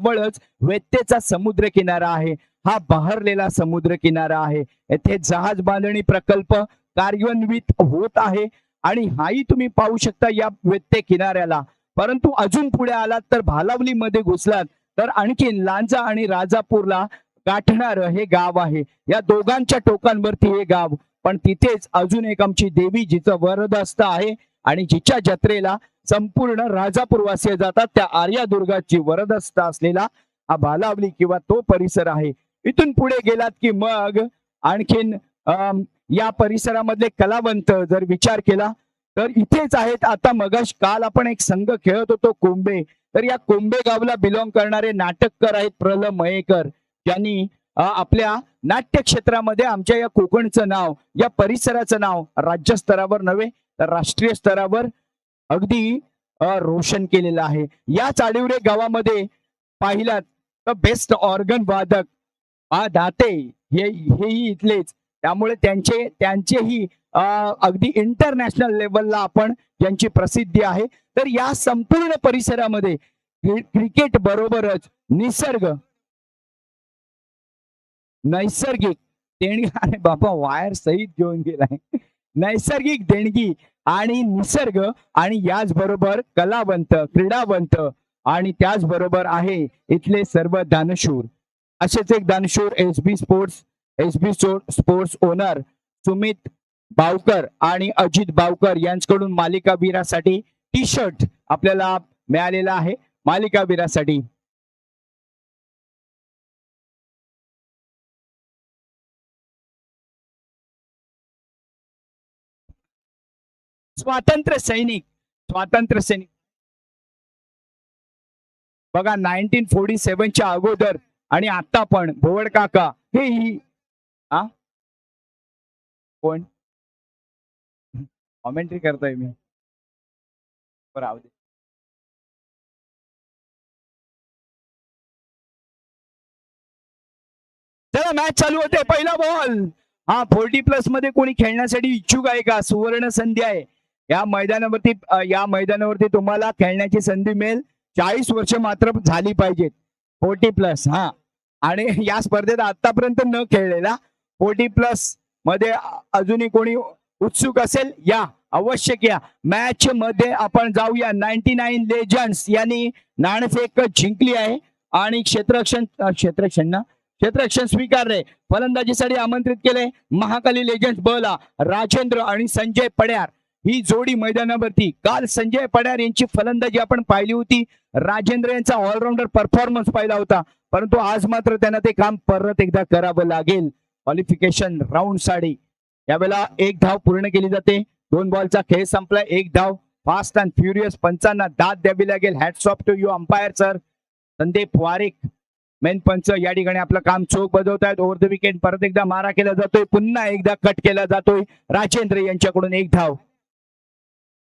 जवळच वेत्तेचा समुद्र किनारा आहे. हा बहरलेला समुद्र किनारा आहे. येथे जहाज बांधणी प्रकल्प कार्यान्वित होत आहे आणि हाही तुम्ही पाहू शकता या वेत्ते किनाऱ्याला. परंतु अजून पुढे आलात तर भालावली मध्ये घुसलात तर आणखीन लांजा आणि राजापूरला गाठणार हे गाव आहे. या दोघांच्या टोकांवरती हे गाव, पण तिथेच अजून एक आमची देवी जिचं वरदहस्त आहे आणि जिच्या जत्रेला संपूर्ण राजापूरवासीय जातात, त्या आर्यादुर्गाची वरदहस्त असलेला हा भालावली किंवा तो परिसर आहे. इथून पुढे गेलात की मग आणखीन या परिसरामधले कलावंत जर विचार केला तर इथेच आहेत. आता मगाश काल आपण एक संघ खेळत होतो कोंबे, तर या कोंबे गावला बिलॉंग करणारे नाटककार आहेत प्रल्हाद मयेकर, ज्यांनी आपल्या नाट्य क्षेत्रामध्ये आमच्या या कोकणचं नाव, या परिसराचं नाव राज्य स्तरावर नव्हे तर राष्ट्रीय स्तरावर अगदी रोशन केलेलं आहे. या चाडिवरे गावामध्ये पाहिलात तर बेस्ट ऑर्गन वादक दाते हेही इथलेच, त्यामुळे त्यांचेही अगदी इंटरनॅशनल लेवलला आपण ज्यांची प्रसिद्धी आहे. तर या संपूर्ण परिसरामध्ये क्रिकेट बरोबरच नैसर्गिक देणगी, अरे बाबा वायर सहित घेऊन गेलाय, नैसर्गिक देणगी आणि निसर्ग आणि याचबरोबर कलावंत, क्रीडावंत आणि त्याचबरोबर आहे इथले सर्व दानशूर. असेच एक दानशूर SB sports owner Sumit Bavkar आणि अजित बावकर यांच्याकडून मालिका वीरासाठी टी शर्ट आपल्याला मिळालेला आहे. मालिका वीरासाठी स्वातंत्र्य सैनिक बघा 1947च्या अगोदर आणि आता पण भोवड काका हे ही कोण कॉमेंट्री करतोय मी, बरोबर. चला मॅच चालू होते. पहिला बॉल. हा 40+ मध्ये कोणी खेळण्यासाठी इच्छुक आहे का? सुवर्ण संधी आहे या मैदानावरती तुम्हाला खेळण्याची संधी मिळेल. 40 वर्ष मात्र झाली पाहिजेत. 40+ हा. आणि या स्पर्धेत आतापर्यंत न खेळलेला 40+ मध्ये अजूनही कोणी उत्सुक असेल या आवश्यक या मॅच मध्ये आपण जाऊया. 99 लेजंड्स यांनी नाणेफेक जिंकली आहे आणि क्षेत्ररक्षण स्वीकारले. फलंदाजीसाठी आमंत्रित केले महाकाली लेजंड्स बला राजेंद्र आणि संजय पड्यार ही जोडी मैदानावरती. काल संजय पड्यार यांची फलंदाजी आपण पाहिली होती, राजेंद्र यांचा ऑलराऊंडर परफॉर्मन्स पाहिला होता, परंतु आज मात्र त्यांना ते काम परत एकदा करावं लागेल. क्वालिफिकेशन राऊंड साठी यावेळेला 1 धाव पूर्ण केली जाते. 2 बॉलचा खेळ संपला. 1 धाव. Fast and furious. पंचांना दाद द्यावी लागेल. Hats off to you umpire sir. Sandeep Warik main पंच या ठिकाणी आपलं काम चोख बजावतायत. ओव्हर द विकेट परत एकदा मारा केला जातोय, पुन्हा एकदा कट केला जातोय. राजेंद्र यांच्याकडून 1 धाव.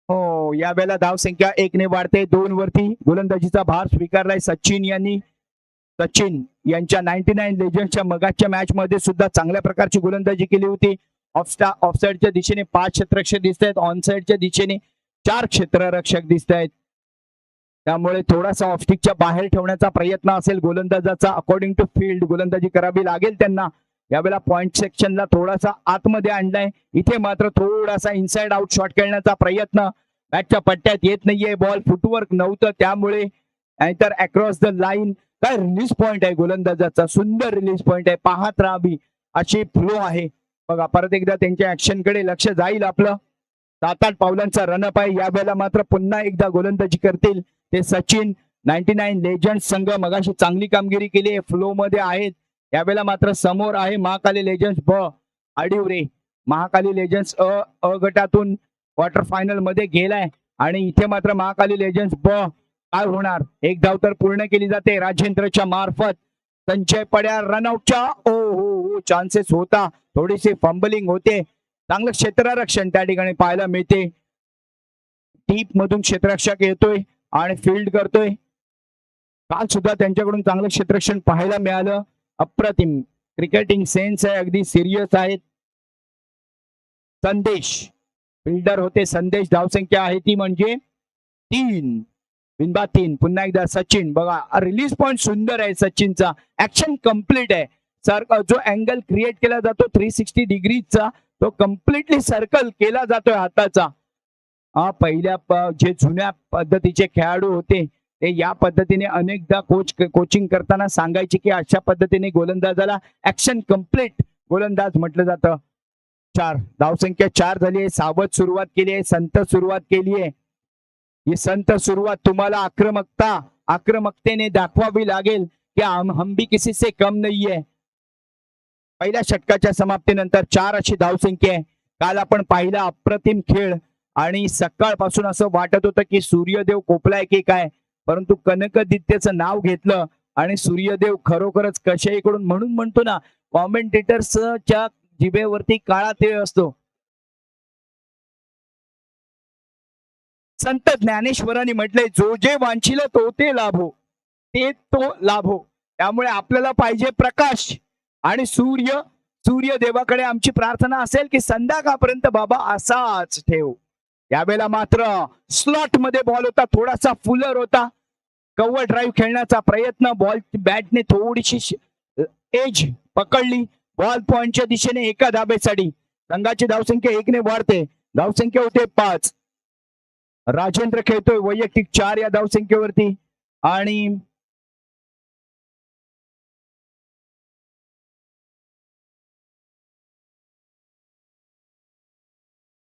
हो, यावेळेला धाव संख्या 1 ने वाढते. 2 वरती गोलंदाजीचा भार स्वीकारलाय सचिन यांनी. सचिन यांच्या 99 लेजंडच्या मगाच्या मॅच मध्ये सुद्धा चांगल्या प्रकारची गोलंदाजी केली होती. ऑफसाईडच्या दिशेने 5 क्षेत्ररक्षक दिसत आहेत, ऑनसाईडच्या दिशेने 4 क्षेत्ररक्षक दिसत आहेत. त्यामुळे थोडासा ऑफस्टिकच्या बाहेर ठेवण्याचा प्रयत्न असेल गोलंदाजाचा. अकॉर्डिंग टू फील्ड गोलंदाजी करावी लागेल त्यांना. यावेळेला पॉइंट सेक्शनला थोडासा आतमध्ये आणलाय. इथे मात्र थोडासा इनसाइड आउट शॉट खेळण्याचा प्रयत्न. बॅटच्या पट्ट्यात येत नाहीये बॉल. फुटवर्क नव्हतं त्यामुळे. नाहीतर अक्रॉस द लाईन. काय रिलीज पॉइंट आहे गोलंदाजाचा, सुंदर रिलीज पॉइंट आहे. पाहत राहावी अशी फ्लो आहे. बघा परत एकदा त्यांच्या ऍक्शन कडे लक्ष जाईल आपलं. 7-8 पावलांचा रनअप आहे. यावेळेला मात्र पुन्हा एकदा गोलंदाजी करतील ते सचिन. 99 लेजंड संघ मगाशी चांगली कामगिरी केली, फ्लो मध्ये आहेत. यावेळेला मात्र समोर आहे महाकाली लेजंड्स ब आडिवरे. महाकाली लेजंड्स अ गटातून क्वार्टर फायनल मध्ये गेलाय आणि इथे मात्र महाकाली लेजंड्स ब काय होणार. 1 धाव तर पूर्ण केली जाते राजेंद्रच्या मार्फत. संजय पड्यार रनआउटच्या हो चान्सेस होता, थोडीशी फंबलिंग होते. चांगलं क्षेत्ररक्षण त्या ठिकाणी पाहायला मिळते. डीप मधून क्षेत्ररक्षक येतोय आणि फील्ड करतोय. काल सुद्धा त्यांच्याकडून चांगलं क्षेत्ररक्षण पाहायला मिळालं. अप्रतिम क्रिकेटिंग सेन्स आहे, अगदी सिरियस आहेत. संदेश फिल्डर होते. संदेश धावसंख्या आहे ती म्हणजे 3. बिनबाद 3. पुन्हा एकदा सचिन बघा, रिलीज पॉइंट सुंदर आहे सचिनचा, ऍक्शन कम्प्लीट आहे. सर जो अँगल क्रिएट केला जातो 360 डिग्रीचा, तो कम्प्लिटली सर्कल केला जातोय हाताचा. पहिल्या जे जुन्या पद्धतीचे खेळाडू होते ते या पद्धतीने अनेकदा कोचिंग करताना सांगायचे की अशा पद्धतीने गोलंदाजाला ऍक्शन कम्प्लीट गोलंदाज म्हटलं जातं. 4 धावसंख्या 4 झाली आहे. सावध सुरुवात केली आहे, संत सुरुवात केली आहे. ही संत सुरुवात तुम्हाला आक्रमकतेने दाखवावी लागेल की हम भी किसी से कम नाहीये. पहिल्या षटकाच्या समाप्तीनंतर 4 अशी धावसंख्या आहे. काल आपण पाहिला अप्रतिम खेळ आणि सकाळपासून असं वाटत होतं की सूर्यदेव कोपलाय की काय, परंतु कनकदित्यचं नाव घेतलं आणि सूर्यदेव खरोखरच कशाईकडून, म्हणून म्हणतो ना कॉमेंटेटर्सच्या जिभेवरती काळा तीळ असतो. संत ज्ञानेश्वरांनी म्हटलंय, जो जे वांछिल तो ते लाभो, ते तो लाभो. त्यामुळे आपल्याला पाहिजे प्रकाश आणि सूर्यदेवाकडे आमची प्रार्थना असेल की संध्याकाळपर्यंत बाबा असाच ठेव. यावेळेला मात्र स्लॉट मध्ये बॉल होता, थोडासा फुलर होता. कव्हर ड्राईव्ह खेळण्याचा प्रयत्न, बॉल बॅटने थोडीशी एज पकडली. बॉल पॉइंटच्या दिशेने एका धाबेसाठी. संघाची धावसंख्या 1 ने वाढते. धावसंख्या होते 5. राजेंद्र खेळतोय वैयक्तिक 4 या धावसंख्येवरती आणि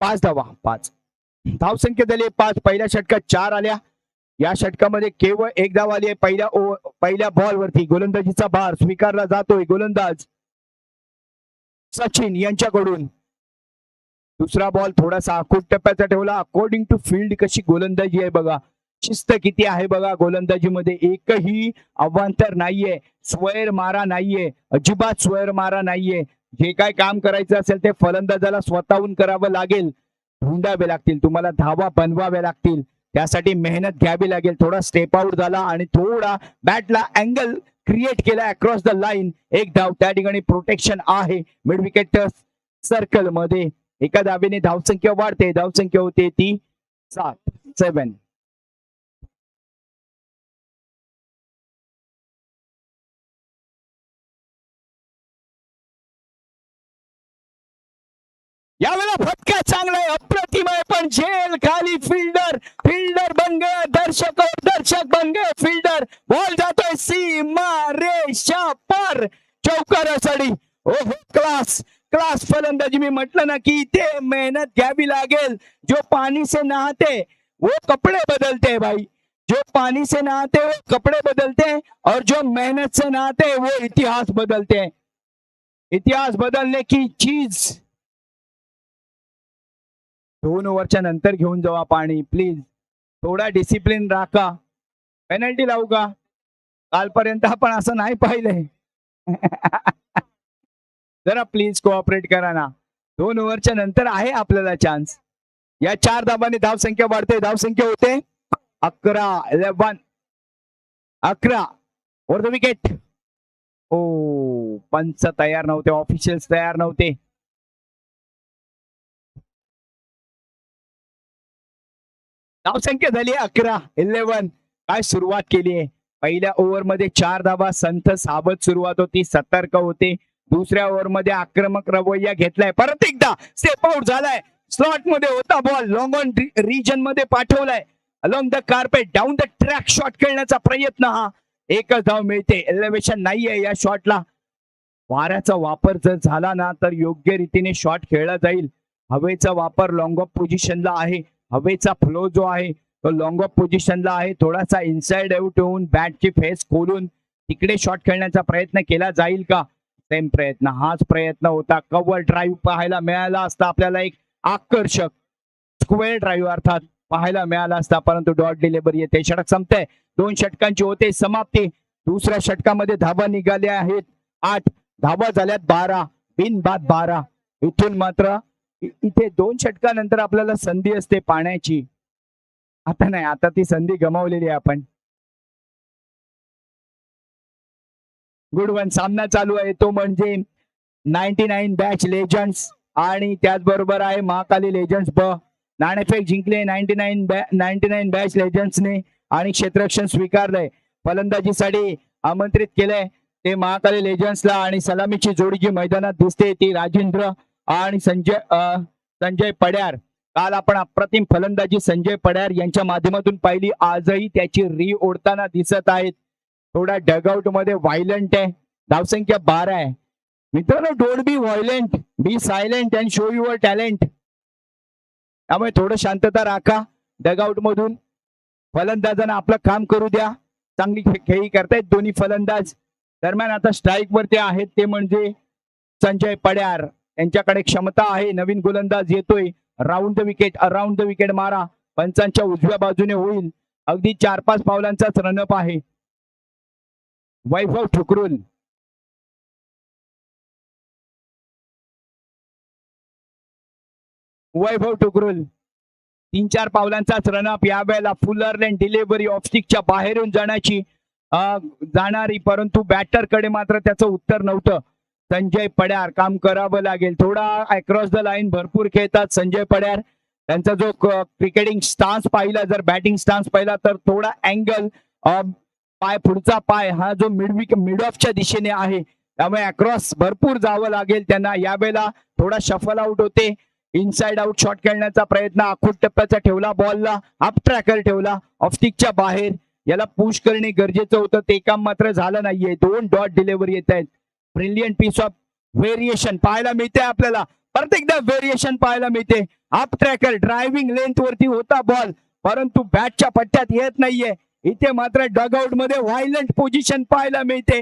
पाच धावसंख्या झाली 5. पहिल्या षटकात 4 आल्या. या षटकामध्ये केवळ 1 धाव आली आहे. पहिल्या बॉलवरती गोलंदाजीचा भार स्वीकारला जातोय गोलंदाज सचिन यांच्याकडून. दुसरा बॉल थोडासा आखूड टप्प्याचा ठेवला. अकॉर्डिंग टू फील्ड कशी गोलंदाजी आहे बघा, शिस्त किती आहे बघा गोलंदाजीमध्ये. एकही अवांतर नाहीये, स्वैर मारा नाहीये, अजिबात स्वैर मारा नाहीये. जे काय काम करायचं असेल ते फलंदाजाला स्वतःहून करावं लागेल. ढूंढावे लागतील तुम्हाला, धावा बनवाव्या लागतील, त्यासाठी मेहनत घ्यावी लागेल. थोडा स्टेप आउट झाला आणि थोडा बॅटला अँगल क्रिएट केला अक्रॉस द लाईन. 1 धाव. त्या ठिकाणी प्रोटेक्शन आहे मिड विकेट सर्कल मध्ये. एका धावेने धावसंख्या वाढते. धावसंख्या होते ती 7. यावेळेला फटका चांगला आहे, अप्रतिम आहे, पण झेल खाली फिल्डर बन गया, दर्शक बन गए फिल्डर. बॉल जातोय सीमा रेषा पर, चौकारासाठी. ओहो, क्लास फलंदाजी. मी म्हटलं ना की इथे मेहनत घ्यावी लागेल. जो पानी से नहाते वो कपड़े बदलते हैं भाई, जो पानी से नहाते वो कपड़े बदलते हैं और जो मेहनत से नहाते वो इतिहास बदलते हैं. इतिहास बदलने की चीज 2 ओव्हरच्या नंतर घेऊन जावा पाणी प्लीज. थोडा डिसिप्लिन राखा. पेनल्टी लावू का? कालपर्यंत आपण असं नाही पाहिलंय. जरा प्लीज कोऑपरेट करा ना. 2 ओव्हरच्या नंतर आहे आपल्याला चान्स. या 4 धावांनी धावसंख्या वाढते. धावसंख्या होते 11 फॉर द विकेट. ओ, पंच तयार नव्हते, ऑफिशियल्स तयार नव्हते. धावसंख्या झाली 11. काय सुरुवात केली आहे. पहिल्या ओव्हरमध्ये 4 धावा. संत सावध सुरुवात होती, सतर्क होते. दुसऱ्या ओव्हरमध्ये आक्रमक रवैया घेतलाय. परत एकदा स्टेप आउट झालाय. स्लॉट मध्ये होता बॉल, लॉंग ऑन रिजन मध्ये पाठवलाय. Along the carpet down the track shot खेळण्याचा प्रयत्न. हा 1च धाव मिळते. एलिव्हेशन नाहीये या शॉटला. वाऱ्याचा वापर जर झाला ना तर योग्य रीतीने शॉट खेळला जाईल. हवेचा वापर लॉंग ऑफ पोझिशनला आहे. हवेचा फ्लो जो आहे तो लॉंग ऑफ पोझिशनला आहे. थोडासा इनसाइड आउट होऊन बॅटची फेस खोलून तिकडे शॉट खेळण्याचा प्रयत्न केला जाईल का? सेम प्रयत्न, हाच प्रयत्न होता. कव्हर ड्राईव्ह पाहायला मिळाला असता आपल्याला, एक आकर्षक स्क्वेअर ड्राईव्ह अर्थात पाहायला मिळाला असता, परंतु डॉट डिलिव्हरी येते. षटक संपतंय. 2 षटकांची होते समाप्ती. दुसऱ्या षटकामध्ये धावा निघाल्या आहेत 8. धावा झाल्यात 12. बिनबाद 12. इथून मात्र इथे 2 षटकानंतर आपल्याला संधी असते पाण्याची. आता नाही, आता ती संधी गमावलेली आहे आपण. Good one. सामना चालू आहे तो म्हणजे 99 बॅच लेजंड्स आणि त्याचबरोबर आहे महाकाली लेजंड्स ब. नाणेफेक जिंकले 99 बॅच लेजंड्सने आणि क्षेत्ररक्षण स्वीकारलंय. फलंदाजीसाठी आमंत्रित केलंय ते महाकाली लेजंड्सला आणि सलामीची जोडी जी मैदानात दिसते ती राजेंद्र आणि संजय पड्यार. काल आपण अप्रतिम फलंदाजी संजय पड्यार यांच्या माध्यमातून पाहिली, आजही त्याची री ओढताना दिसत आहेत. थोडा डगआउट मध्ये व्हायलंट आहे. धावसंख्या 12 आहे. मित्रांनो, don't be violent, be silent and show your talent. त्यामुळे थोडं शांतता राखा. डगआउट मधून फलंदाजांना आपलं काम करू द्या. चांगली खेळी करतायत दोन्ही फलंदाज. दरम्यान आता स्ट्राईक वरती आहेत ते म्हणजे संजय पड्यार. त्यांच्याकडे क्षमता आहे. नवीन गोलंदाज येतोय. Round the wicket, around the wicket मारा. पंचांच्या उजव्या बाजूने होईल. अगदी 4-5 पावलांचाच रनअप आहे. वैभव ठुकरुल. वैभव ठुकरुल 3-4 पावलांचाच रनअप. यावेळेला फुलर लेन डिलिव्हरी ऑफस्टिकच्या बाहेरून जाणारी, परंतु बॅटरकडे मात्र त्याचं उत्तर नव्हतं. संजय पड्यार काम करावं लागेल. थोडा अक्रॉस द लाईन भरपूर खेळतात संजय पड्यार. त्यांचा जो क्रिकेटिंग स्टान्स पाहिला, जर बॅटिंग स्टान्स पाहिला तर थोडा अँगल पाय, पुढचा पाय हा जो मिड ऑफच्या दिशेने आहे, त्यामुळे अक्रॉस भरपूर जावं लागेल त्यांना. यावेळेला थोडा शफल आउट होते. इनसाइड आउट शॉट खेळण्याचा प्रयत्न आखूड टप्प्याचा ठेवला. बॉलला अप ट्रॅकर ठेवला ऑफस्टिकच्या बाहेर. याला पुश करणे गरजेचं होतं, ते काम मात्र झालं नाहीये. 2 डॉट डिलिव्हरी येत आहेत. ब्रिलियंट पीस ऑफ व्हेरिएशन पाहायला मिळते आपल्याला. प्रत्येकदा व्हेरिएशन पाहायला मिळते. अप ट्रॅकर ड्रायव्हिंग लेंथ वरती होता बॉल, परंतु बॅटच्या पट्ट्यात येत नाहीये. इथे मात्र डगआउट मध्ये व्हायलंट पोझिशन पाहायला मिळते.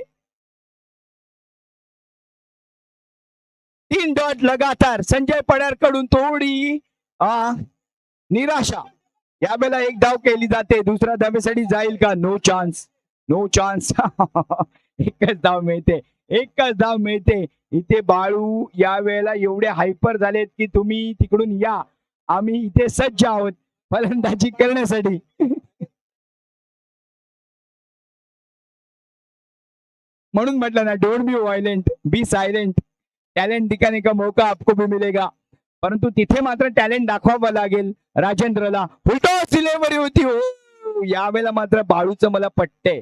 3 डॉट लगातार. संजय पड्यार कडून थोडी निराशा. यावेळेला एक धाव केली जाते. दुसऱ्या धावेसाठी जाईल का? No chance, no chance. एकच धाव मिळते, एकच धाव मिळते. इथे बाळू यावेळेला एवढे हायपर झालेत की तुम्ही तिकडून या, आम्ही इथे सज्ज आहोत फलंदाजी करण्यासाठी. म्हणून म्हटलं ना, don't be violent, be silent. Talent दिखाने का मौका आपको भी मिलेगा. परंतु तिथे मात्र टॅलेंट दाखवावं लागेल राजेंद्रला. फुलटॉस डिलिव्हरी होती. हो, यावेळेला मात्र बाळूचं मला पटते.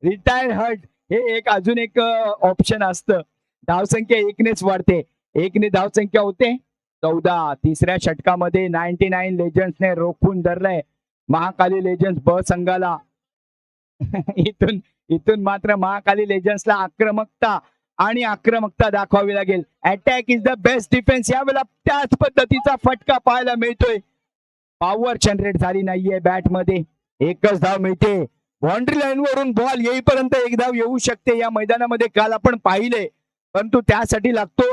रिटायर हर्ट हे एक अजून एक ऑप्शन असतं. धावसंख्या 1नेच वाढते. 1ने धावसंख्या होते 14. तिसऱ्या षटकामध्ये 99 लेजंड्सने रोखून धरलंय महाकाली लेजंड्स ब संघाला. इथून मात्र महाकाली लेजंड्सला आक्रमकता दाखवावी लागेल. Attack is the best defence. यावेळेला त्याच पद्धतीचा फटका पाहायला मिळतोय. पॉवर जनरेट झाली नाहीये बॅट मध्ये. एकच धाव मिळते. बाउंड्री लाईन वरून बॉल येईपर्यंत एक धाव येऊ शकते या मैदानामध्ये, काल आपण पाहिले. परंतु त्यासाठी लागतो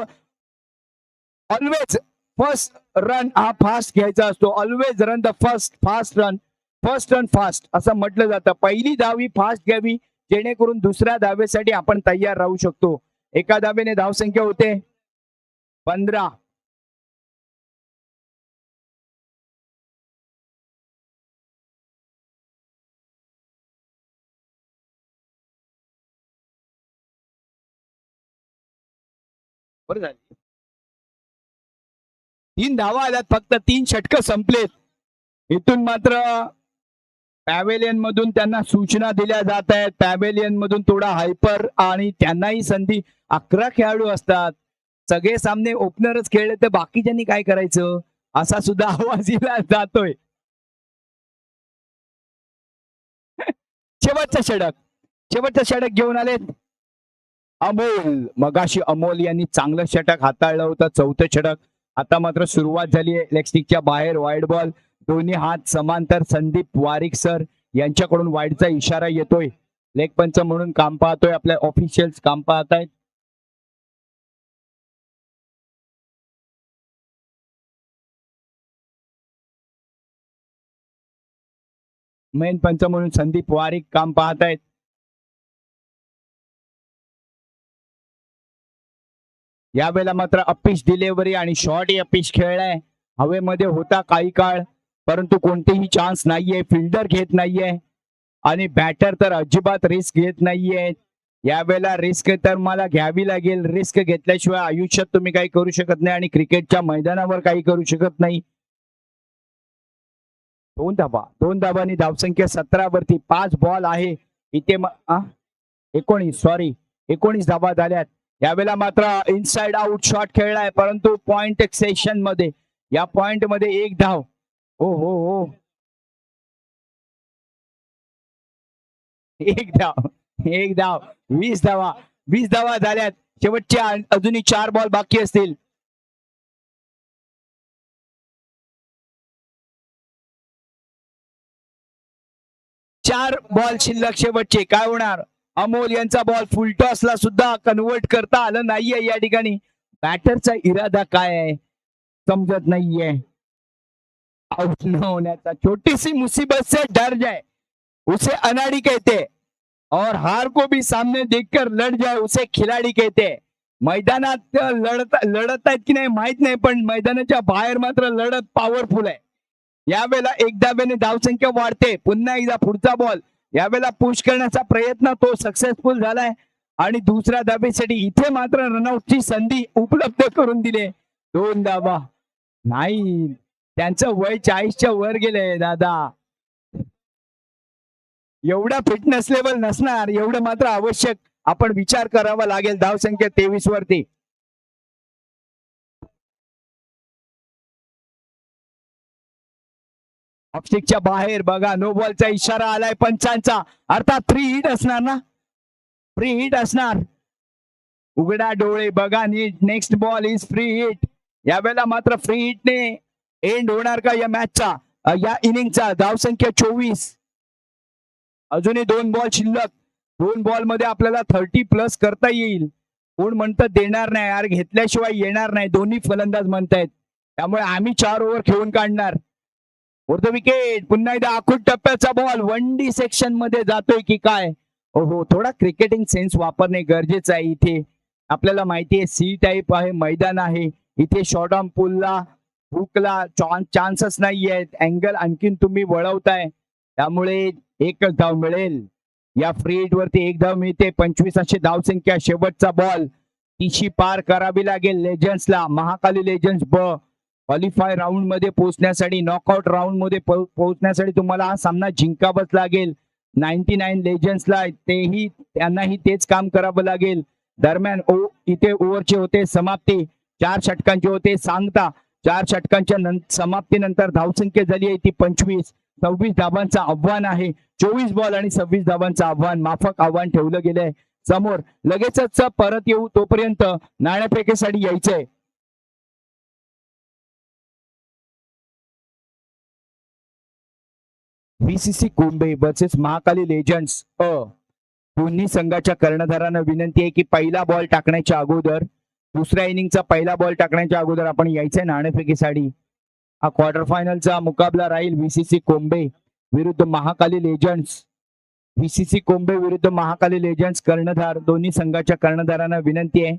ऑलवेज फर्स्ट रन हा फास्ट घ्यायचा असतो. Always run the first run fast असं म्हटलं जातं. पहिली धाव ही फास्ट घ्यावी, जेणेकरून दुसऱ्या धावेसाठी आपण तयार राहू शकतो. एका धावेने धावसंख्या होते 15. बरं झाली. 3 धावा आल्यात, फक्त 3 षटकं संपलेत. इथून मात्र पॅव्हेलियन मधून त्यांना सूचना दिल्या जात आहेत. पॅव्हेलियन मधून थोडा हायपर आणि त्यांनाही संधी. 11 खेळाडू असतात. सगळे सामने ओपनरच खेळले तर बाकीच्यांनी काय करायचं, असा सुद्धा आवाज दिला जातोय. शेवटचं षटक घेऊन आलेत अमोल. मगाशी अमोल यांनी चांगलं षटक हाताळलं होतं, 4थं षटक. आता मात्र सुरुवात झाली आहे लेगस्टिकच्या बाहेर. वाईड बॉल, दोन्ही हात समांतर. संदीप वारिक सर यांच्याकडून वाईडचा इशारा येतोय. लेग पंच म्हणून काम पाहतोय, आपल्या ऑफिशियल्स काम पाहत आहेत. मेन पंच म्हणून संदीप वारिक काम पाहत आहेत. यावेळेला मात्र अपिश डिलिव्हरी आणि शॉर्ट अपिश खेळलाय. हवेमध्ये होता काही काळ, परंतु कोणतेही चान्स नाहीये. फिल्डर घेत नाहीये आणि बॅटर तर अजिबात रिस्क घेत नाहीये. यावेळेला रिस्क तर मला घ्यावी लागेल. रिस्क घेतल्याशिवाय आयुष्यात तुम्ही काही करू शकत नाही आणि क्रिकेटच्या मैदानावर काही करू शकत नाही. दोन धाबांनी धावसंख्या 17 वरती 5 बॉल आहे इथे 19 सॉरी 19 धाबा झाल्यात. यावेळेला मात्र इनसाइड आउट शॉट खेळलाय परंतु पॉइंट सेक्शन मध्ये या पॉइंट मध्ये एक धाव. हो हो हो एक धाव 20 धावा झाल्यात. शेवटच्या अजूनही 4 बॉल बाकी असतील. चार बॉल शिल्लक शेवटचे काय होणार. अमोल यांचा बॉल फुलटॉसला सुद्धा कन्वर्ट करता आलं नाहीये. या ठिकाणी बॅटरचा इरादा काय आहे समजत नाहीये. आउट न होण्याचा छोटी सी मुसीबत से डर जाए उसे अनाड़ी कहते हैं और हार को भी सामने देखकर लड़ जाए उसे खिलाडी कहते हैं. मैदानात लढत आहेत की नाही माहित नाही पण मैदानाच्या बाहेर मात्र लढत पॉवरफुल आहे. यावेळेला एक धाब्याने धावसंख्या वाढते. पुन्हा एकदा पुढचा बॉल यावेळेला पुश करण्याचा प्रयत्न तो सक्सेसफुल झालाय आणि दुसऱ्या धाब्यासाठी इथे मात्र रनआउटची संधी उपलब्ध करून दिले. 2 धाबा नाही. त्यांचं वय 40च्या वर गेले दादा. एवढा फिटनेस लेवल नसणार एवढं मात्र आवश्यक आपण विचार करावा लागेल. धावसंख्या 23 वरती. ऑफस्टिकच्या बाहेर बघा नो बॉलचा इशारा आलाय पंचांचा. अर्थात फ्री हिट असणार ना. फ्री हिट असणार. उघडा डोळे बघा नीट. Next ball is free hit. यावेळेला मात्र फ्री हिटने एंड होणार का या मॅचचा या इनिंगचा. धावसंख्या 24. अजूनही 2 बॉल शिल्लक. 2 बॉल मध्ये आपल्याला 30+ करता येईल. कोण म्हणतं देणार नाही यार घेतल्याशिवाय येणार नाही. दोन्ही फलंदाज म्हणतायत त्यामुळे आम्ही 4 ओव्हर खेळून काढणार. The wicket. पुन्हा एकदा आखूड टप्प्याचा बॉल 1D सेक्शन मध्ये जातोय की काय. हो थोडा क्रिकेटिंग सेन्स वापरणे गरजेचं आहे. इथे आपल्याला माहिती आहे सी टाईप आहे मैदान आहे. इथे शॉर्ट ऑन पुलला हुकला चान्सच नाही आहेत. अँगल आणखीन तुम्ही वळवताय त्यामुळे एकच धाव मिळेल. या फ्री हिट वरती एक धाव मिळते. 25 अशी धावसंख्या. शेवटचा बॉल 30 पार करावी लागेल लेजंड्सला. महाकाली लेजंड्स क्वालिफाय राऊंड मध्ये पोहोचण्यासाठी नॉकआउट राऊंड मध्ये पोहोचण्यासाठी तुम्हाला हा सामना जिंकावाच लागेल. 99 लेजंड्सला त्यांनाही तेच काम करावं लागेल. दरम्यान इथे ओव्हरचे होते समाप्ती. 4 षटकांचे होते सांगता. 4 षटकांच्या समाप्तीनंतर धावसंख्या झाली आहे ती 25. 26 धाबांचं आव्हान आहे. 24 बॉल आणि 26 धाबांचं आव्हान माफक आव्हान ठेवलं गेलंय समोर. लगेचच परत येऊ तोपर्यंत नाणेफेकीसाठी यायचंय. VCC कोंबे वर्सेस महाकाली लेजंड्स दोन्ही संघाच्या कर्णधारांना विनंती आहे की पहिला बॉल टाकण्याच्या अगोदर दुसऱ्या इनिंगचा पहिला बॉल टाकण्याच्या अगोदर आपण यायचंय नाणेफेकीसाठी. हा क्वार्टर फायनलचा मुकाबला राहील VCC कोंबे विरुद्ध महाकाली लेजंड्स. VCC कोंबे विरुद्ध महाकाली लेजंड्स. कर्णधार दोन्ही संघाच्या कर्णधारांना विनंती आहे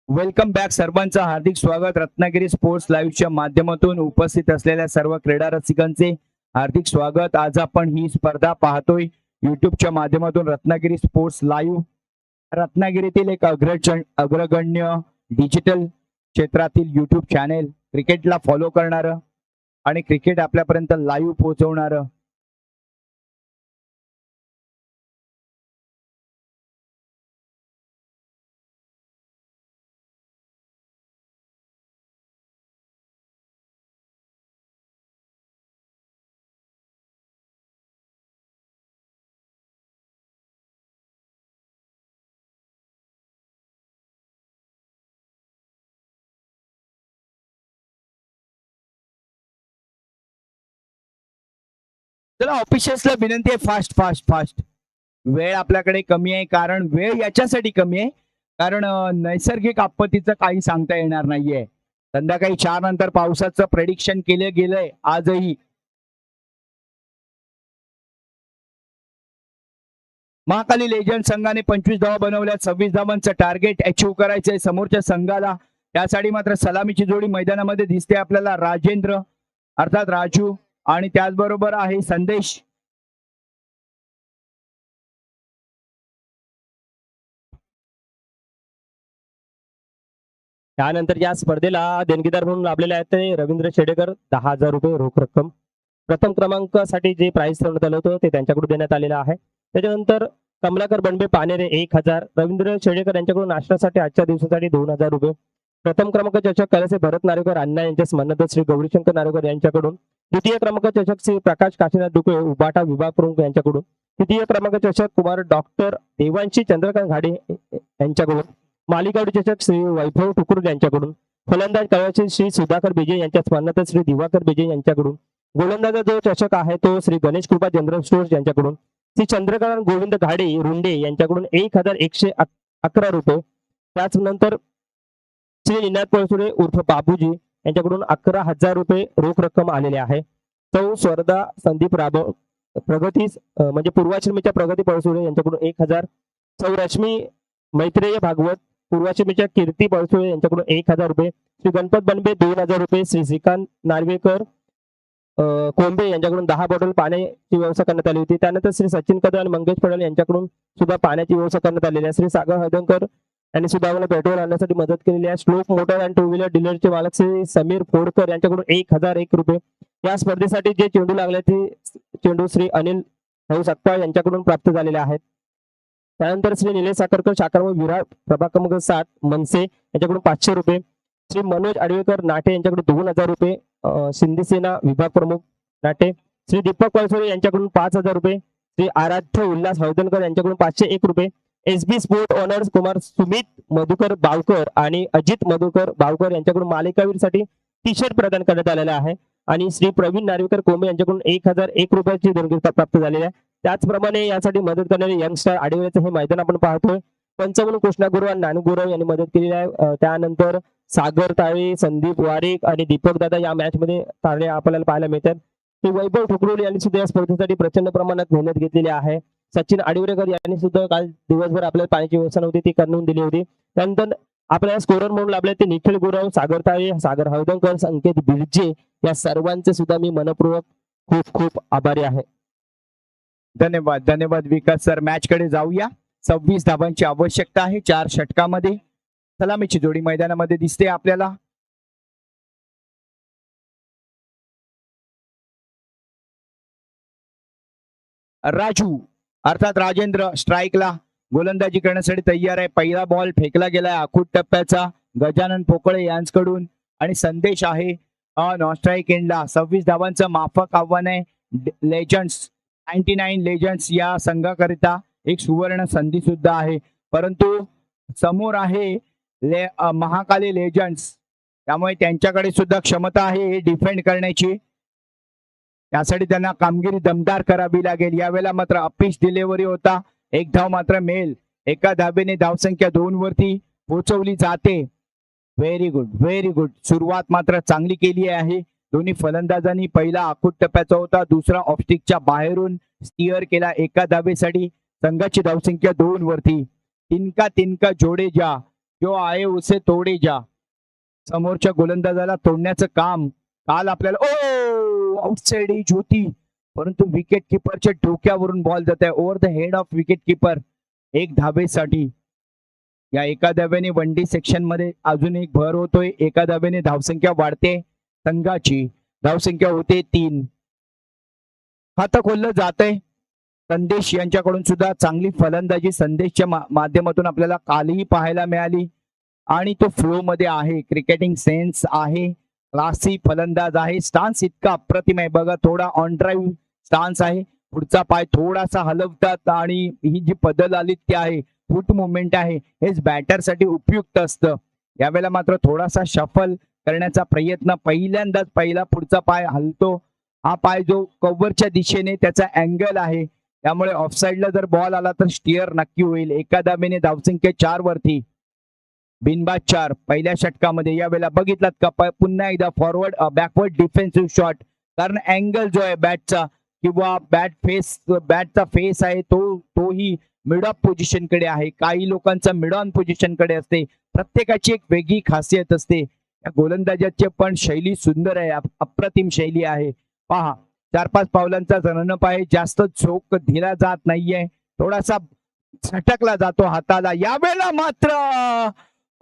वेलकम बॅक. सर्वांचं हार्दिक स्वागत. रत्नागिरी स्पोर्ट्स लाईव्हच्या माध्यमातून उपस्थित असलेल्या सर्व क्रीडा रसिकांचे हार्दिक स्वागत. आज आपण ही स्पर्धा पाहतोय युट्यूबच्या माध्यमातून. रत्नागिरी स्पोर्ट्स लाईव्ह रत्नागिरीतील एक अग्रगण्य डिजिटल क्षेत्रातील युट्यूब चॅनेल. क्रिकेटला फॉलो करणारं आणि क्रिकेट आपल्यापर्यंत लाईव्ह पोहोचवणारं. चला ऑफिशियल्सला विनंती आहे फास्ट फास्ट फास्ट. वेळ आपल्याकडे कमी आहे. कारण वेळ याच्यासाठी कमी आहे कारण नैसर्गिक आपत्तीचं काही सांगता येणार नाहीये. संध्याकाळी 4 नंतर पावसाचं प्रेडिक्शन केलं गेलंय आजही. महाकाली लेजंड संघाने 25 धावा बनवल्या, 26 धावांचं टार्गेट अचीव करायचंय समोरच्या संघाला. त्यासाठी मात्र सलामीची जोडी मैदानामध्ये दिसते आपल्याला. राजेंद्र अर्थात राजू आणि त्याचबरोबर आहे संदेश. त्यानंतर या स्पर्धेला देणगीदार म्हणून लाभलेले आहेत ते रवींद्र शेडेकर, 10,000 रुपये रोख रक्कम. प्रथम क्रमांकासाठी जे प्राइस ठेवण्यात आलं होतं ते त्यांच्याकडून देण्यात आलेलं आहे. त्याच्यानंतर कमलाकर बनबे पानेरे 1,000, रवींद्र शेडेकर यांच्याकडून नाश्त्यासाठी आजच्या दिवसासाठी 2,000 रुपये. प्रथम क्रमांक चषक कलसे भरत नारेकर अण्णा यांच्या स्मरणार्थ श्री गौरीशंकर नारेकर यांच्याकडून. द्वितीय क्रमांक चषक श्री प्रकाश काशीनाथ डुके उबाटा विभाग प्रमुख यांच्याकडून. तृतीय क्रमांक चषक कुमार डॉक्टर देवांशी चंद्रकांत घाडे यांच्याकडून. मालिकावडी चषक श्री वैभव ठुकुर यांच्याकडून. फलंदाज कळवाचे श्री सुधाकर बेजे यांच्या स्मरणार्थ श्री दिवाकर बेजे यांच्याकडून. गोलंदाजा जो चषक आहे तो श्री गणेश कृपा जनरल स्टोर्स यांच्याकडून. श्री चंद्रकांत गोविंद घाडे रुंडे यांच्याकडून 1,111 रुपये. त्याचनंतर श्री निनाद पळसुरे उर्फ बाबूजी यांच्याकडून 11,000 रुपये रोख रक्कम आलेले आहे. सौ स्वर्धा संदीप राबव प्रगती म्हणजे पूर्वाश्रमीच्या प्रगती पळसुरे यांच्याकडून 1,000. सौ रश्मी मैत्रेय भागवत पूर्वाश्रमीच्या कीर्ती पळसुळे यांच्याकडून 1,000 रुपये. श्री गणपत बनबे 2,000 रुपये. श्री श्रीकांत नार्वेकर कोंबे यांच्याकडून 10 बॉटल पाण्याची व्यवस्था करण्यात आली होती. त्यानंतर श्री सचिन कदम आणि मंगेश पटेल यांच्याकडून सुद्धा पाण्याची व्यवस्था करण्यात आलेली आहे. श्री सागर हळदणकर यांनी सुद्धा आम्हाला पेट्रोल आणण्यासाठी मदत केलेली आहे. श्लोक मोटर अँड टू व्हीलर डीलरचे मालक श्री समीर फोडकर यांच्याकडून 1,001 रुपये. या स्पर्धेसाठी जे चेंडू लागले ते चेंडू श्री अनिल भाऊ सकपाळ यांच्याकडून प्राप्त झालेले आहेत. त्यानंतर श्री निलेश साखरकर शाखा विराट प्रभाग क्रमांक 7 मनसे यांच्याकडून 500 रुपये. श्री मनोज आडवेकर नाटे यांच्याकडून 2,000 रुपये. शिंदे सेना विभाग प्रमुख नाटे. श्री दीपक पळसोरे यांच्याकडून 5,000 रुपये. श्री आराध्य उल्हास हळदणकर यांच्याकडून 501 रुपये. SB sport honours Kumar Sumit Madhukar Bawkar आणि अजित मधुकर बावकर यांच्याकडून मालिकावीरसाठी टी शर्ट प्रदान करण्यात आलेला आहे. आणि श्री प्रवीण नार्वेकर कोंबे यांच्याकडून 1,001 रुपयाची देणगी प्राप्त झालेली आहे. त्याचप्रमाणे यासाठी मदत करणारे यंगस्टार आडिवऱ्याचं हे मैदान आपण पाहतोय. पंच म्हणून कृष्णा गुरु आणि नानू गुरु यांनी मदत केलेली आहे. त्यानंतर सागर ताळे, संदीप वारेक आणि दीपक दादा या मॅच मध्ये ताळे आपल्याला पाहायला मिळतात. ते वैभव ठुकरोल यांनी सुद्धा या स्पर्धेसाठी प्रचंड प्रमाणात मेहनत घेतलेली आहे. सचिन आडिवरेकर यांनी सुद्धा काल दिवसभर आपल्याला पाण्याची व्यवस्था नव्हती ती करून दिली होती. त्यानंतर आपल्याला स्कोरर म्हणून लाभले ते निखिल गुरव, सागर ताळे, सागर हळदणकर, संकेत बिरजे या सर्वांचे सुद्धा मी मनपूर्वक खूप खूप आभारी आहे. धन्यवाद धन्यवाद विकास सर. मॅच कडे जाऊया. 26 धावांची आवश्यकता आहे 4 षटकामध्ये. सलामीची जोडी मैदानामध्ये दिसते आपल्याला. राजू अर्थात राजेंद्र स्ट्राईकला गोलंदाजी करण्यासाठी तयार आहे. पहिला बॉल फेकला गेलाय आखूट टप्प्याचा गजानन पोकळे यांच्याकडून आणि संदेश आहे नॉन स्ट्राईक एंडला. 26 धावांचं माफक आव्हान आहे. लेजंड्स 99 लेजंड्स या संघाकरिता एक सुवर्ण संधी सुद्धा आहे. परंतु समोर आहे महाकाली लेजंड्स, त्यामुळे त्यांच्याकडे सुद्धा क्षमता आहे हे डिफेंड करण्याची. त्यासाठी त्यांना कामगिरी दमदार करावी लागेल. यावेळेला मात्र अपिश डिलिव्हरी होता. 1 धाव मात्र मिळेल. एका धावेने धावसंख्या 2 वरती पोहोचवली जाते. Very good very good. सुरुवात मात्र चांगली केली आहे दोन्ही फलंदाजांनी. पहिला आखूट टप्प्याचा होता, दुसरा ऑफस्टिकच्या बाहेरून स्टिअर केला एका धावेसाठी. संघाची धावसंख्या 2 वरती. तिनका तिनका जोडे जा, जो आहे उसे तोडे जा. समोरच्या गोलंदाजाला तोडण्याचं काम काल आपल्याला आउटसाइड एज होती, परंतु विकेट किपरच्या डोक्यावरून बॉल जात आहे over the head of wicket keeper 1 धावेसाठी. या एका धावेने वन डे सेक्शन मध्ये अजून एक भर होतोय. एका धावेने धावसंख्या वाढते. संघाची धावसंख्या होते 3. खातं खोललं जातंय. संदेश यांच्याकडून सुद्धा चांगली फलंदाजी संदेशच्या माध्यमातून आपल्याला कालही पाहायला मिळाली आणि तो फ्लो मध्ये आहे. क्रिकेटिंग सेन्स आहे, क्लासी फलंदाज आहे. स्टान्स इतका अप्रतिम आहे बघा. थोडा ऑन ड्राईव्ह स्टान्स आहे. पुढचा पाय थोडासा हलवतात आणि ही जी पदल आली ती आहे फुट मुवमेंट आहे, हेच बॅटरसाठी उपयुक्त असतं. यावेळेला मात्र थोडासा शफल करण्याचा प्रयत्न. पहिल्यांदाच पहिला पुढचा पाय हलतो. हा पाय जो कव्हरच्या दिशेने त्याचा अँगल आहे, त्यामुळे ऑफसाईडला जर बॉल आला तर स्टिअर नक्की होईल. एका धावेने धावसंख्या 4 वरती. बिनबाद 4 पहिल्या षटकामध्ये. यावेळेला बघितलात का पुन्हा एकदा फॉरवर्ड बॅकवर्ड डिफेन्सिव्ह शॉट, कारण अँगल जो आहे बॅटचा किंवा बॅटचा फेस आहे तोही मिड ऑफ पोझिशन कडे आहे, काही लोकांचा मिड ऑन पोझिशन कडे असते. प्रत्येकाची एक वेगळी खासियत असते. या गोलंदाजाची पण शैली सुंदर आहे, अप्रतिम शैली आहे. पहा 4-5 पावलांचा रणप आहे, जास्त झोक दिला जात नाहीये, थोडासा झटकला जातो हाताला. यावेळेला मात्र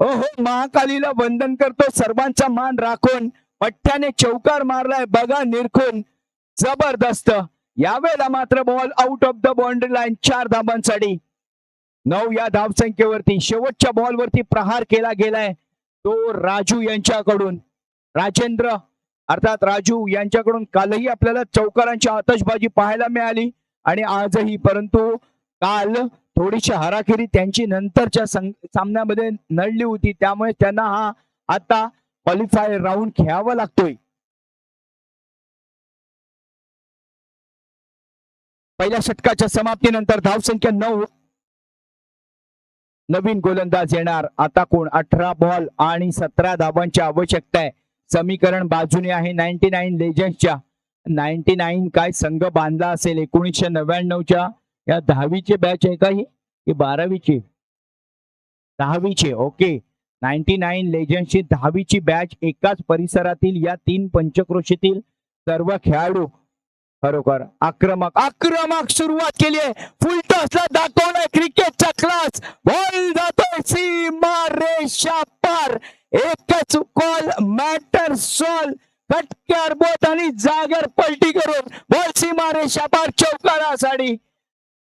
ओहो, महाकालीला वंदन करतो सर्वांचा मान राखून. पठ्ठ्याने चौकार मारलाय बघा निरखून, जबरदस्त. यावेळेला मात्र ball out of the boundary line, 4 धाबांसाठी. 9 या धावसंख्येवरती शेवटच्या बॉलवरती प्रहार केला गेलाय तो राजू यांच्याकडून. राजेंद्र अर्थात राजू यांच्याकडून कालही आपल्याला चौकारांची आतषबाजी पाहायला मिळाली आणि आजही, परंतु काल थोडीशी हाराखिरी त्यांची नंतरच्या सामन्यामध्ये नडली होती, त्यामुळे त्यांना हा आता क्वालिफायर राऊंड खेळावा लागतोय. पहिल्या षटकाच्या समाप्तीनंतर धावसंख्या 9. नवीन गोलंदाज येणार. आता कोण? 18 बॉल आणि 17 धावांची आवश्यकता आहे. समीकरण बाजूने आहे 99 लेजंड्सच्या. 99 काय संघ बांधला असेल 1999च्या. या 10वीची बॅच आहे का ही, 12वीची? 10वीची. Okay, 99 लेजंड्सची 10वीची batch. एकाच परिसरातील या 3 पंचक्रोशीतील सर्व खेळाडू खरोखर आक्रमक सुरुवात केली आहे. फुल टॉसला दाखवलाय क्रिकेटचा क्लास. बॉल जातोय सीमा रेषा पार. एकच कॉल मॅटर सॉल्व. फटक्यार बोट आणि जागर पलटी करून बॉल सीमा रेषा पार, चौकारासाठी.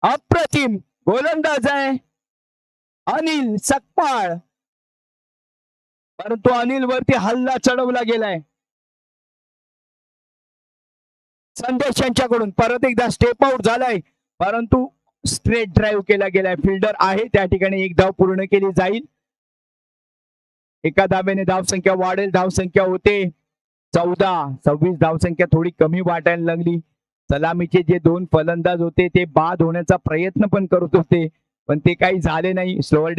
अप्रतिम गोलंदाज आहे अनिल सकपाळ, परंतु अनिल वरती हल्ला चढवला गेलाय. संदेश यांच्याकडून परत एकदा स्टेप आउट झालाय, परंतु स्ट्रेट ड्राईव्ह केला गेलाय. फिल्डर आहे त्या ठिकाणी. एक धाव पूर्ण केली जाईल. एका धावेने धावसंख्या वाढेल. धावसंख्या होते 14. 26 धावसंख्या थोडी कमी वाटायला लागली. सलामीचे जे 2 फलंदाज होते ते बाद होण्याचा प्रयत्न पण करत होते, पण ते काही झाले नाही. स्लोअर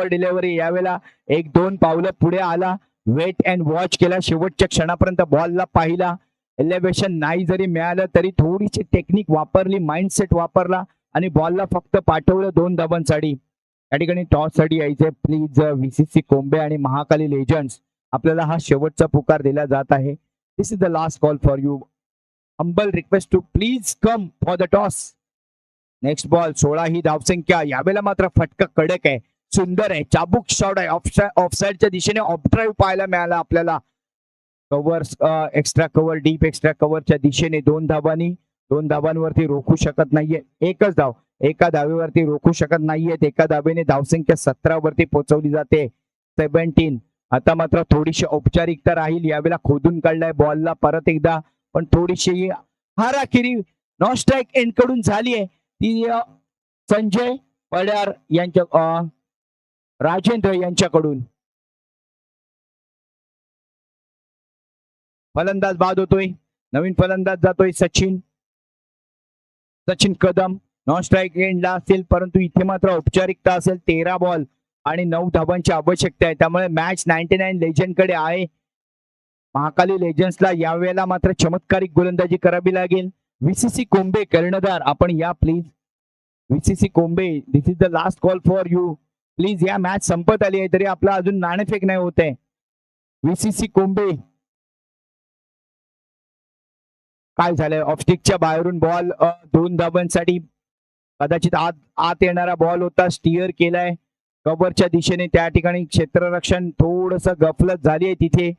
डिलेव्हरी यावेळेला 1-2 पावलं पुढे आला. वेट अँड वॉच केला. शेवटच्या क्षणापर्यंत बॉलला पाहिला. एलिव्हेशन नाही जरी मिळालं तरी थोडीशी टेक्निक वापरली, माइंडसेट वापरला आणि बॉलला फक्त पाठवलं 2 धाबांसाठी. या ठिकाणी टॉस साठी यायचंय. प्लीज VCC कोंबे आणि महाकाली लेजंड्स, आपल्याला हा शेवटचा पुकार दिला जात आहे. This is the last call for you. Humble request to please come for the toss. Next ball. 16 ही धावसंख्या. यावेळेला मात्र फटका कडक आहे, सुंदर आहे, चाबूक शॉट आहे. ऑफसाइडच्या दिशेने ऑफ ड्राईव्ह पाहायला मिळाला आपल्याला. Cover, extra cover, deep extra कव्हरच्या दिशेने 2 धाबांनी. 2 धाबांवरती रोखू शकत नाहीये. एकच धाव, एका धावेवरती रोखू शकत नाहीयेत. एका धावेने धावसंख्या 17 वरती पोहोचवली जाते. 17. आता मात्र थोडीशी औपचारिकता राहील. यावेळेला खोदून काढलाय बॉलला परत एकदा, पण थोडीशी हाराखिरी नॉन स्ट्राईक एंड कडून झाली आहे. ती संजय पड्यार यांच्या राजेंद्र यांच्याकडून. फलंदाज बाद होतोय. नवीन फलंदाज जातोय सचिन कदम. नॉन स्ट्राईक एंडला असेल, परंतु इथे मात्र औपचारिकता असेल. 13 बॉल आणि 9 धाबांची आवश्यकता आहे, त्यामुळे मॅच 99 लेजंड कडे आहे. महाकाली लेजंड्सला यावेळेला मात्र चमत्कारिक गोलंदाजी करावी लागेल. VCC कोंबे कर्णधार, आपण या please. VCC Kombe, this is the last call for you. Please, या मॅच संपत आली आहे तरी आपला अजून नाणेफेक नाही होत आहे. VCC कोंबे, काय झालंय? ऑफस्टिकच्या बाहेरून बॉल 2 धाबांसाठी. कदाचित आत येणारा बॉल होता, स्टिअर केलाय कव्हरच्या दिशेने. त्या ठिकाणी क्षेत्ररक्षण थोडस गफलत झाली आहे तिथे.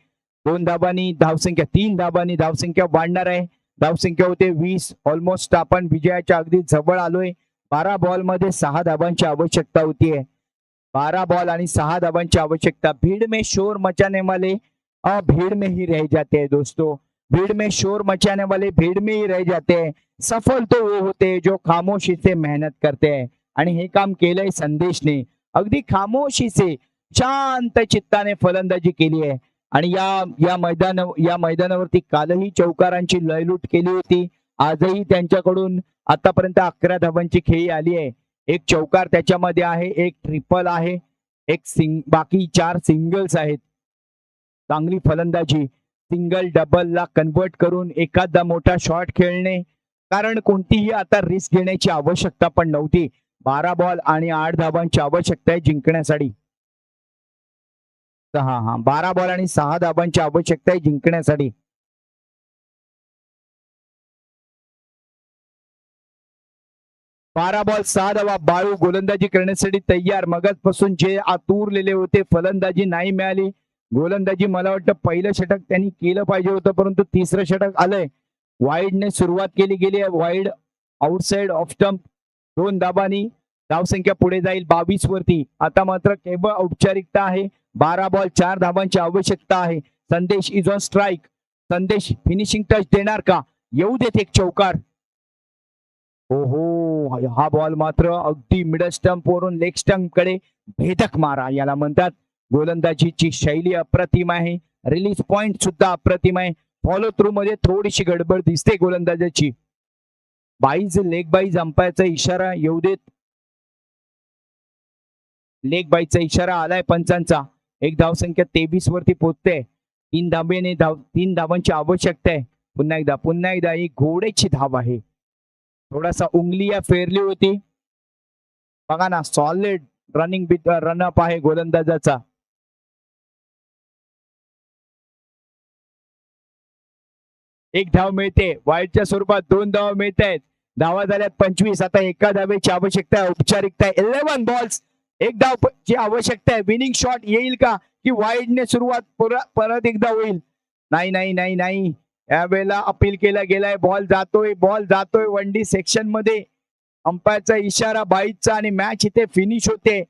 2 धाबांनी धावसंख्या, 3 धाबांनी धावसंख्या वाढणार आहे. धावसंख्या होते 20. ऑलमोस्ट आपण विजयाच्या अगदी जवळ आलोय. 12 बॉल मध्ये 6 धाबांची आवश्यकता होतीये. 12 बॉल आणि 6 धाबांची आवश्यकता. भीड़ में शोर मचाने वाले भीड़ में ही रह जाते हैं दोस्तों. भीड़ में शोर मचाने वाले भीड़ में ही रह जाते हैं. सफल तो वो होते हैं जो खामोशी से मेहनत करते हैं. आणि हे काम केलंय संदेशने. अगदी खामोशी से, शांत चित्ताने फलंदाजी केली आहे. आणि या मैदानावरती कालही चौकारांची लयलूट केली होती. आजही त्यांच्याकडून आतापर्यंत 11 धावांची खेळी आली आहे. 1 चौकार त्याच्यामध्ये आहे, 1 ट्रिपल आहे, बाकी 4 सिंगल्स आहेत. चांगली फलंदाजी. सिंगल डबल ला कन्वर्ट करून एखादा मोठा शॉट खेळणे, कारण कोणतीही आता रिस्क घेण्याची आवश्यकता पण नव्हती. 12 बॉल आणि 8 धाबांची आवश्यकता आहे जिंकण्यासाठी. 12 बॉल आणि 6 धाबांची आवश्यकता आहे जिंकण्यासाठी. बारा बॉल 6 धावा. बाळू गोलंदाजी करण्यासाठी तयार. मगाचपासून जे आतुरलेले होते, फलंदाजी नाही मिळाली. गोलंदाजी मला वाटतं पहिलं षटक त्यांनी केलं पाहिजे होतं, परंतु तिसरं षटक आलंय. वाईडने सुरुवात केली गेली आहे. वाईड आउटसाइड ऑफ स्टंप 2 धाबांनी धावसंख्या पुढे जाईल 22 वरती. आता मात्र केवळ औपचारिकता आहे. 12 बॉल 4 धाबांची आवश्यकता आहे. संदेश इज ऑन स्ट्राईक. संदेश फिनिशिंग टच देणार का? येऊ देत एक चौकार. हो, हा बॉल मात्र अगदी मिडल स्टंप वरून लेग स्टंप कडे भेदक मारा याला म्हणतात. गोलंदाजीची शैली अप्रतिम आहे. रिलीज पॉइंट सुद्धा अप्रतिम आहे. फॉलो थ्रू मध्ये थोडीशी गडबड दिसते गोलंदाजाची. लेग बाईज अंपायरचा इशारा येऊ देत. लेग बाईचा इशारा आलाय पंचांचा. एक धावसंख्या 23 वरती पोहोचते. 3 धावांची आवश्यकता आहे. पुन्हा एकदा ही घोड्याची धाव आहे. थोडासा उंगलिया फेरली होती. बघा ना, सॉलिड रनिंग रनअप आहे गोलंदाजाचा. एक धाव मिळते. वाईडच्या स्वरूपात 2 धावा मिळत आहेत. धावा झाल्यात 25. आता एका धावेची आवश्यकता आहे. औपचारिकता आहे. 11 बॉल्स. एक धावची आवश्यकता आहे. विनिंग शॉट येईल का, की वाईडने सुरुवात परत एकदा होईल? नाही. यावेळेला अपील केला गेलाय. बॉल जातोय वनडी सेक्शन मध्ये. अंपायरचा इशारा बाईचा आणि मॅच इथे फिनिश होते.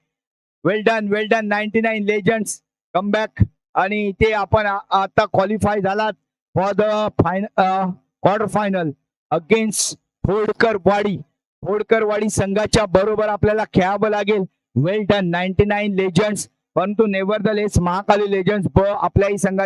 Well done 99 legends comeback. आणि इथे आपण आता क्वालिफाय झालात for the quarter final against Phodkarwadi संघाच्या बरोबर आपल्याला खेळावं लागेल. Well done 99 legends. परंतु नेव्हरदलेस महाकाली लेजंड्स आपल्याही संघात